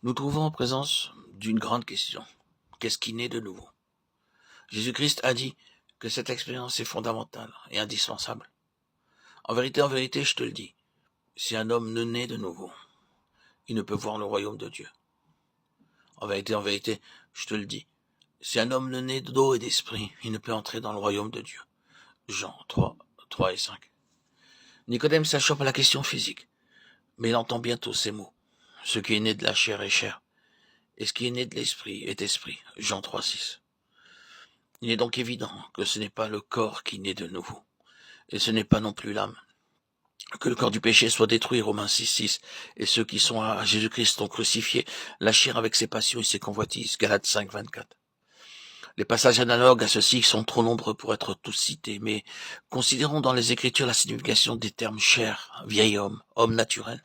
Nous trouvons en présence d'une grande question. Qu'est-ce qui naît de nouveau? Jésus-Christ a dit que cette expérience est fondamentale et indispensable. En vérité, je te le dis, si un homme ne naît de nouveau, il ne peut voir le royaume de Dieu. En vérité, je te le dis, si un homme ne naît d'eau et d'esprit, il ne peut entrer dans le royaume de Dieu. Jean 3 et 5. Nicodème s'achoppe à la question physique, mais il entend bientôt ces mots. Ce qui est né de la chair est chair, et ce qui est né de l'esprit est esprit. Jean 3, 6. Il est donc évident que ce n'est pas le corps qui naît de nouveau, et ce n'est pas non plus l'âme. Que le corps du péché soit détruit, Romains 6, 6, et ceux qui sont à Jésus-Christ ont crucifié la chair avec ses passions et ses convoitises, Galates 5, 24. Les passages analogues à ceux-ci sont trop nombreux pour être tous cités, mais considérons dans les Écritures la signification des termes chair, vieil homme, homme naturel.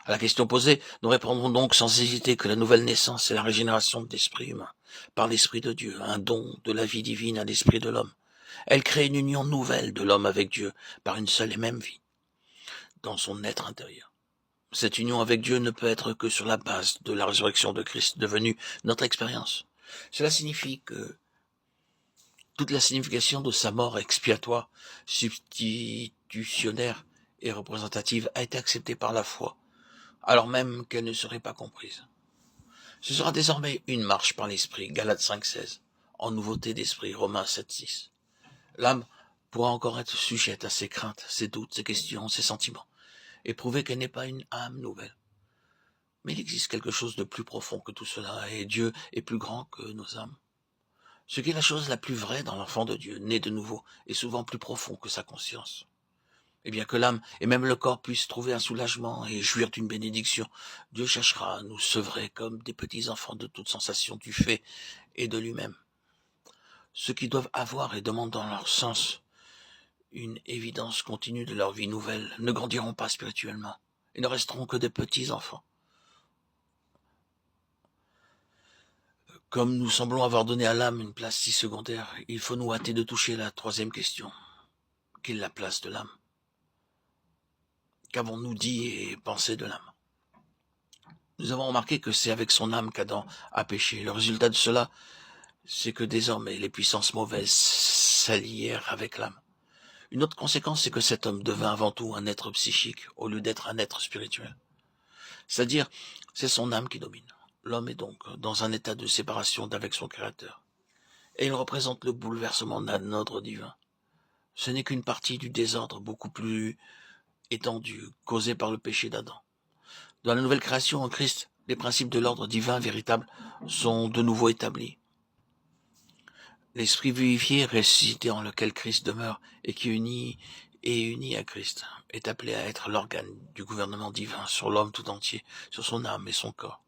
À la question posée, nous répondrons donc sans hésiter que la nouvelle naissance est la régénération de l'esprit humain, par l'Esprit de Dieu, un don de la vie divine à l'esprit de l'homme. Elle crée une union nouvelle de l'homme avec Dieu, par une seule et même vie, dans son être intérieur. Cette union avec Dieu ne peut être que sur la base de la résurrection de Christ, devenue notre expérience. Cela signifie que toute la signification de sa mort expiatoire, substitutionnaire et représentative a été acceptée par la foi, alors même qu'elle ne serait pas comprise. Ce sera désormais une marche par l'esprit, Galates 5, 16, en nouveauté d'esprit, Romains 7, 6. L'âme pourra encore être sujette à ses craintes, ses doutes, ses questions, ses sentiments, et prouver qu'elle n'est pas une âme nouvelle. Mais il existe quelque chose de plus profond que tout cela, et Dieu est plus grand que nos âmes. Ce qui est la chose la plus vraie dans l'enfant de Dieu, né de nouveau, est souvent plus profond que sa conscience. Et bien que l'âme et même le corps puissent trouver un soulagement et jouir d'une bénédiction, Dieu cherchera à nous sevrer comme des petits enfants de toute sensation du fait et de lui-même. Ceux qui doivent avoir et demandent dans leur sens une évidence continue de leur vie nouvelle ne grandiront pas spirituellement et ne resteront que des petits enfants. Comme nous semblons avoir donné à l'âme une place si secondaire, il faut nous hâter de toucher la troisième question. Quelle est la place de l'âme? Qu'avons-nous dit et pensé de l'âme? Nous avons remarqué que c'est avec son âme qu'Adam a péché. Le résultat de cela, c'est que désormais les puissances mauvaises s'allièrent avec l'âme. Une autre conséquence, c'est que cet homme devint avant tout un être psychique au lieu d'être un être spirituel. C'est-à-dire, c'est son âme qui domine. L'homme est donc dans un état de séparation d'avec son Créateur. Et il représente le bouleversement d'un ordre divin. Ce n'est qu'une partie du désordre beaucoup plus étendu, causé par le péché d'Adam. Dans la nouvelle création en Christ, les principes de l'ordre divin véritable sont de nouveau établis. L'esprit vivifié, ressuscité en lequel Christ demeure et qui est uni à Christ, est appelé à être l'organe du gouvernement divin sur l'homme tout entier, sur son âme et son corps.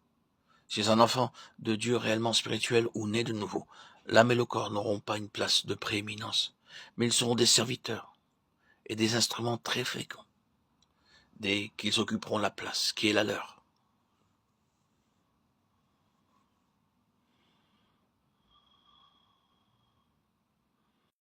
Si un enfant de Dieu réellement spirituel ou né de nouveau, l'âme et le corps n'auront pas une place de prééminence, mais ils seront des serviteurs et des instruments très féconds, dès qu'ils occuperont la place qui est la leur.